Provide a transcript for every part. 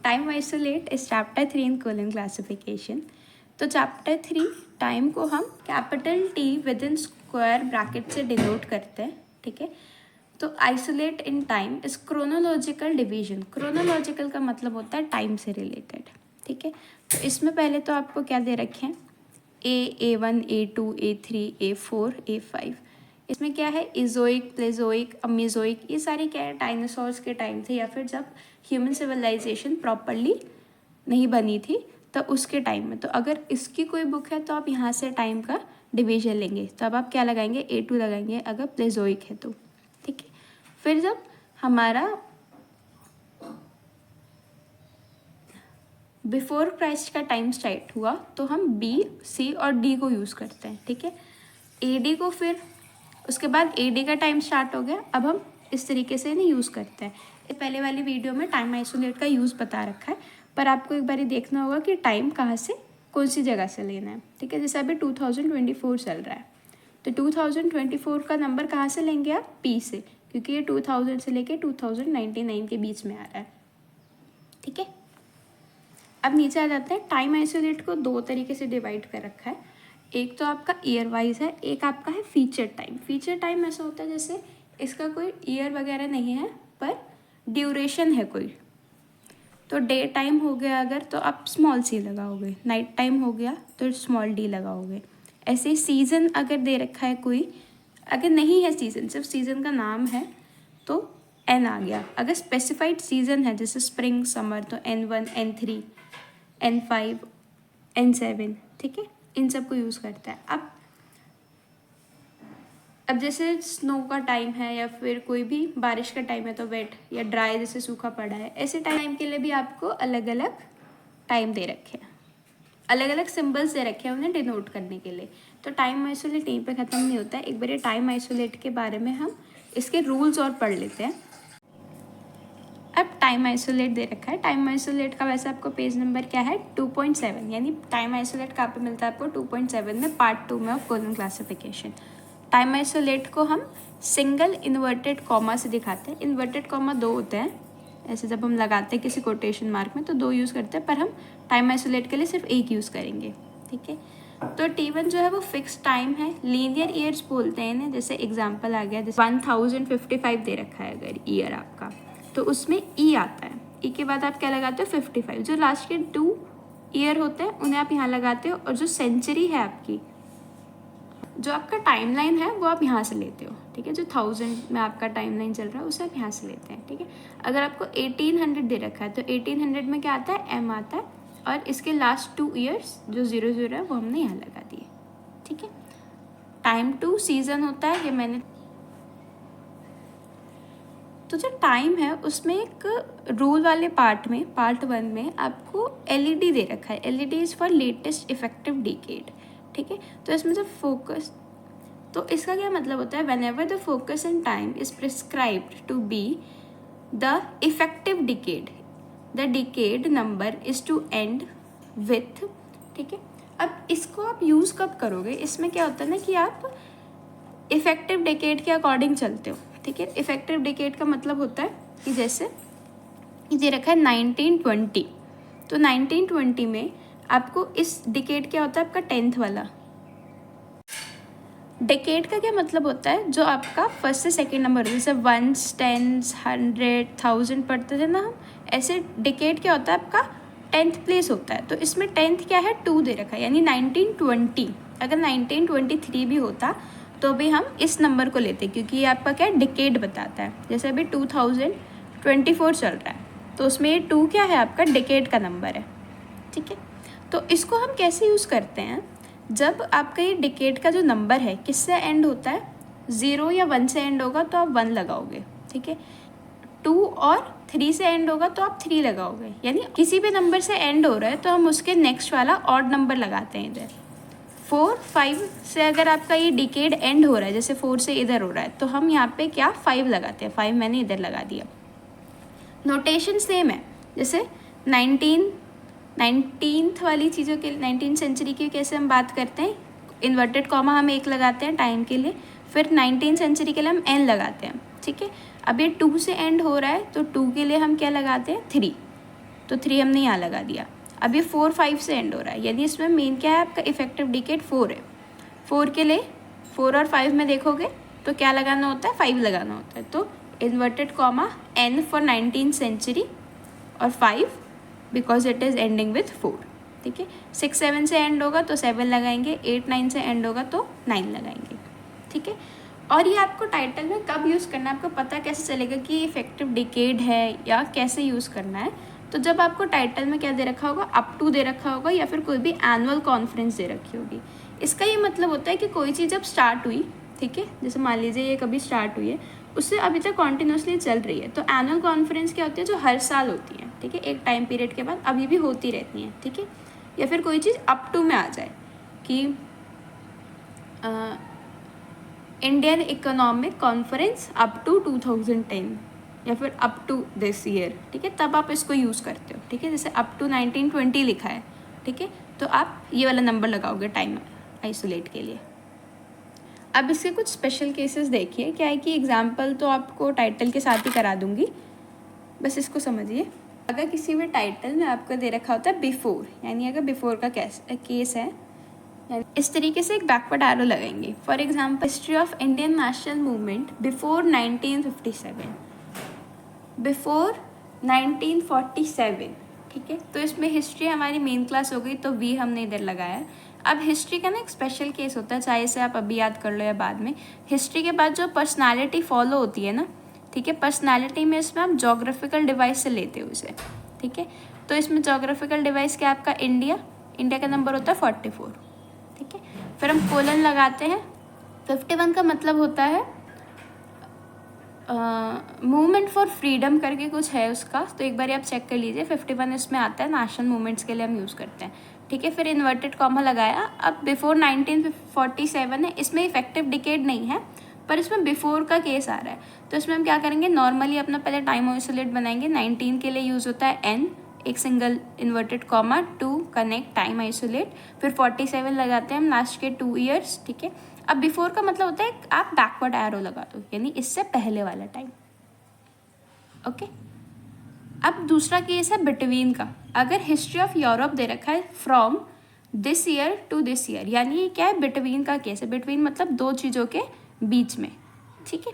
Time isolate is chapter 3 in cooling classification. तो chapter 3 time को हम capital T with in square bracket से denote करते हैं, ठीक है। तो isolate in time is chronological division. Chronological का मतलब होता है टाइम से रिलेटेड, ठीक है। तो इसमें पहले तो आपको क्या दे रखे हैं, A1, A2, A3, A4, A5। इसमें क्या है, इजोइक, प्लेजोइक, अमीजोइक, ये सारे क्या है, डायनासोर्स के टाइम थे या फिर जब ह्यूमन सिविलाइजेशन प्रॉपरली नहीं बनी थी तो उसके टाइम में। तो अगर इसकी कोई बुक है तो आप यहाँ से टाइम का डिवीजन लेंगे, तो अब आप क्या लगाएंगे, A2 लगाएंगे अगर प्लेजोइक है तो, ठीक है। फिर जब हमारा बिफोर क्राइस्ट का टाइम स्टार्ट हुआ तो हम B, C और D को यूज़ करते हैं, ठीक है। AD को फिर उसके बाद AD का टाइम स्टार्ट हो गया, अब हम इस तरीके से नहीं यूज़ करते हैं। पहले वाली वीडियो में टाइम आइसोलेट का यूज़ बता रखा है, पर आपको एक बार देखना होगा कि टाइम कहाँ से कौन सी जगह से लेना है, ठीक है। जैसे अभी 2024 चल रहा है तो 2024 का नंबर कहाँ से लेंगे आप, P से, क्योंकि ये 2000 से लेके 2099 के बीच में आ रहा है, ठीक है। अब नीचे आ जाते हैं। टाइम आइसोलेट को दो तरीके से डिवाइड कर रखा है, एक तो आपका ईयर वाइज है, एक आपका है फीचर टाइम। फीचर टाइम ऐसा होता है जैसे इसका कोई ईयर वगैरह नहीं है पर ड्यूरेशन है कोई। तो डे टाइम हो गया अगर तो आप स्मॉल सी लगाओगे, नाइट टाइम हो गया तो स्मॉल डी लगाओगे। ऐसे सीज़न अगर दे रखा है कोई, अगर नहीं है सीज़न, सिर्फ सीज़न का नाम है तो N आ गया। अगर स्पेसिफाइड सीज़न है जैसे स्प्रिंग, समर, तो N1, N3, N5, N7, ठीक है, इन सब को यूज़ करता है। अब जैसे स्नो का टाइम है या फिर कोई भी बारिश का टाइम है तो वेट या ड्राई, जैसे सूखा पड़ा है, ऐसे टाइम के लिए भी आपको अलग अलग टाइम दे रखे हैं, अलग अलग सिंबल्स दे रखे हैं उन्हें डिनोट करने के लिए। तो टाइम आइसोलेट यहीं पे ख़त्म नहीं होता है। एक बार ये टाइम आइसोलेट के बारे में हम इसके रूल्स और पढ़ लेते हैं। अब टाइम आइसोलेट दे रखा है। टाइम आइसोलेट का वैसे आपको पेज नंबर क्या है, 2.7, यानी टाइम आइसोलेट कहाँ पे मिलता है आपको, 2.7 में, पार्ट 2 में of cooling classification. Time isolate को हम सिंगल इन्वर्टेड कॉमा से दिखाते हैं। इन्वर्टेड कॉमा दो होते हैं, ऐसे जब हम लगाते हैं किसी कोटेशन मार्क में तो दो यूज़ करते हैं, पर हम टाइम आइसोलेट के लिए सिर्फ एक यूज़ करेंगे, ठीक है। तो T1 जो है वो फिक्स टाइम है, लीनियर ईयर्स बोलते हैं इन्हें। जैसे एग्जाम्पल आ गया, जैसे 1055 दे रखा है अगर ईयर आपका, तो उसमें E आता है। E के बाद आप क्या लगाते हो, 55। जो लास्ट के 2 ईयर होते हैं उन्हें आप यहाँ लगाते हो, और जो सेंचुरी है आपकी, जो आपका टाइमलाइन है वो आप यहाँ से लेते हो, ठीक है। जो 1000 में आपका टाइमलाइन चल रहा है उसे आप यहाँ से लेते हैं, ठीक है। अगर आपको 1800 दे रखा है तो 1800 में क्या आता है, M आता है, और इसके लास्ट 2 ईयर्स जो 00 है वो हमने यहाँ लगा दिए, ठीक है। टाइम टू सीजन होता है, ये मैंने, तो जो टाइम है उसमें एक रूल वाले पार्ट में, पार्ट 1 में आपको LED दे रखा है। LED is for latest effective decade, ठीक है। तो इसमें जो फोकस, तो इसका क्या मतलब होता है, whenever the focus in time is prescribed to be the effective decade, the decade number is to end with, ठीक है। अब इसको आप यूज़ कब करोगे, इसमें क्या होता है ना कि आप इफेक्टिव डिकेड के अकॉर्डिंग चलते हो, ठीक है। इफेक्टिव डिकेड का मतलब होता है कि जैसे ये रखा है 1920, तो 1920 में आपको इस डिकेड क्या होता है, आपका 10th वाला डिकेड का क्या मतलब होता है, जो आपका फर्स्ट से सेकंड नंबर होता है, जैसे 1s, 10s, 100, 1000 पढ़ते थे ना हम, ऐसे डिकेड क्या होता है आपका 10th प्लेस होता है। तो इसमें 10th क्या है, 2 दे रखा है, यानी 1920। अगर 1923 भी होता तो भी हम इस नंबर को लेते, क्योंकि ये आपका क्या है, डिकेड बताता है। जैसे अभी 2024 चल रहा है तो उसमें ये 2 क्या है, आपका डिकेड का नंबर है, ठीक है। तो इसको हम कैसे यूज़ करते हैं, जब आपका ये डिकेड का जो नंबर है किससे एंड होता है, 0 या 1 से एंड होगा तो आप 1 लगाओगे, ठीक है। 2 और 3 से एंड होगा तो आप 3 लगाओगे, यानी किसी भी नंबर से एंड हो रहा है तो हम उसके नेक्स्ट वाला ऑड नंबर लगाते हैं इधर। 4, 5 से अगर आपका ये डिकेड एंड हो रहा है, जैसे 4 से इधर हो रहा है, तो हम यहाँ पे क्या 5 लगाते हैं, 5 मैंने इधर लगा दिया। नोटेशन सेम है, जैसे 19th वाली चीज़ों के, 19th सेंचुरी की कैसे हम बात करते हैं, इन्वर्टेड कॉमा हम 1 लगाते हैं टाइम के लिए, फिर 19th सेंचुरी के लिए हम N लगाते हैं, ठीक है। अब ये 2 से एंड हो रहा है तो 2 के लिए हम क्या लगाते हैं, 3, तो 3 हमने यहाँ लगा दिया। अब ये 4 5 से एंड हो रहा है, यानी इसमें मेन क्या है आपका इफेक्टिव डिकेड 4 है। 4 के लिए 4 और 5 में देखोगे तो क्या लगाना होता है, 5 लगाना होता है। तो inverted comma n for 19th century और 5 because it is ending with 4, ठीक है। 6 7 से एंड होगा तो 7 लगाएंगे, 8 9 से एंड होगा तो 9 लगाएंगे, ठीक है। और ये आपको टाइटल में कब यूज़ करना है, आपको पता कैसे चलेगा कि इफेक्टिव डिकेड है या कैसे यूज़ करना है। तो जब आपको टाइटल में क्या दे रखा होगा, अप टू दे रखा होगा या फिर कोई भी एनुअल कॉन्फ्रेंस दे रखी होगी। इसका ये मतलब होता है कि कोई चीज़ जब स्टार्ट हुई, ठीक है, जैसे मान लीजिए ये कभी स्टार्ट हुई है, उससे अभी तक कॉन्टिन्यूसली चल रही है। तो एनुअल कॉन्फ्रेंस क्या होती है, जो हर साल होती है, ठीक है, एक टाइम पीरियड के बाद अभी भी होती रहती हैं, ठीक है। या फिर कोई चीज़ अप टू में आ जाए कि Indian economic conference up to 2010 या फिर अप टू दिस ईयर, ठीक है, तब आप इसको यूज़ करते हो, ठीक है। जैसे अप टू 1920 लिखा है, ठीक है, तो आप ये वाला नंबर लगाओगे टाइम आइसोलेट के लिए। अब इसके कुछ स्पेशल केसेस देखिए, क्या है कि एग्जाम्पल तो आपको टाइटल के साथ ही करा दूंगी, बस इसको समझिए। अगर किसी भी टाइटल में आपको दे रखा होता है बिफोर, यानी अगर बिफोर का केस है, इस तरीके से एक बैकवर्ड एरो लगाएंगे। For example history of Indian national movement before 1957, before 1947, ठीक है। तो इसमें हिस्ट्री हमारी मेन क्लास हो गई, तो वी हमने इधर लगाया है। अब हिस्ट्री का ना एक स्पेशल केस होता है, चाहे इसे आप अभी याद कर लो या बाद में। हिस्ट्री के बाद जो पर्सनालिटी फॉलो होती है ना, ठीक है, पर्सनालिटी में इसमें आप जोग्राफिकल डिवाइस से लेते हो इसे, ठीक है। तो इसमें जोग्राफिकल डिवाइस क्या आपका इंडिया का नंबर होता है 44, ठीक है। फिर हम कोलन लगाते हैं। 51 का मतलब होता है मूवमेंट फॉर फ्रीडम करके कुछ है उसका, तो एक बार आप चेक कर लीजिए। 51 इसमें आता है, नेशनल मूवमेंट्स के लिए हम यूज़ करते हैं, ठीक है। फिर इन्वर्टेड कॉमा लगाया। अब बिफोर 1947 है, इसमें इफेक्टिव डिकेड नहीं है, पर इसमें बिफोर का केस आ रहा है, तो इसमें हम क्या करेंगे, नॉर्मली अपना पहले टाइम आइसोलेट बनाएंगे। 19 के लिए यूज़ होता है n, एक single inverted comma, to connect time isolate, फिर 47 लगाते हैं हम लास्ट के 2 ईयर्स, ठीक है। अब बिफोर का मतलब होता है आप बैकवर्ड एरो लगा दो, यानी इससे पहले वाला टाइम, ओके। अब दूसरा केस है बिटवीन का। अगर हिस्ट्री ऑफ यूरोप दे रखा है from this year to this year, यानी ये क्या है, बिटवीन का केस है। बिटवीन मतलब दो चीज़ों के बीच में, ठीक है।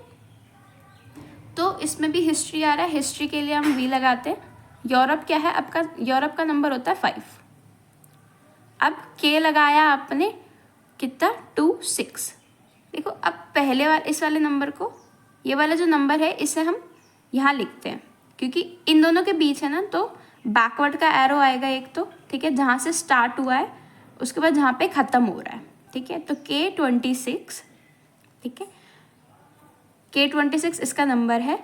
तो इसमें भी हिस्ट्री आ रहा है, हिस्ट्री के लिए हम वी लगाते हैं। यूरोप क्या है आपका, यूरोप का नंबर होता है 5। अब के लगाया आपने कितना, 2 6। देखो अब पहले वाले इस वाले नंबर को, ये वाला जो नंबर है इसे हम यहाँ लिखते हैं, क्योंकि इन दोनों के बीच है ना, तो बैकवर्ड का एरो आएगा एक तो, ठीक है, जहाँ से स्टार्ट हुआ है उसके बाद जहाँ पे ख़त्म हो रहा है, ठीक है। तो K26, ठीक है, K26 इसका नंबर है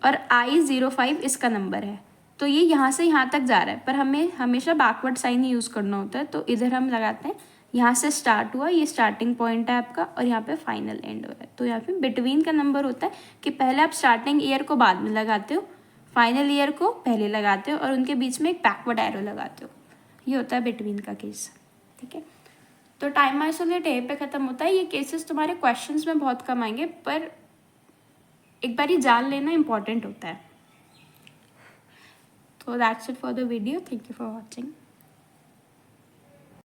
और I05 इसका नंबर है। तो ये यहाँ से यहाँ तक जा रहा है, पर हमें हमेशा बैकवर्ड साइन ही यूज़ करना होता है। तो इधर हम लगाते हैं, यहाँ से स्टार्ट हुआ, ये स्टार्टिंग पॉइंट है आपका, और यहाँ पे फाइनल एंड हो रहा है। तो यहाँ पे बिटवीन का नंबर होता है कि पहले आप स्टार्टिंग ईयर को बाद में लगाते हो, फाइनल ईयर को पहले लगाते हो, और उनके बीच में एक बैकवर्ड एरो लगाते हो। ये होता है बिटवीन का केस, ठीक है। तो टाइम आइसोलेट यहीं पे ख़त्म होता है। ये केसेस तुम्हारे क्वेश्चंस में बहुत कम आएंगे, पर एक बार ही जान लेना इंपॉर्टेंट होता है। तो that's it for the video. Thank you for watching.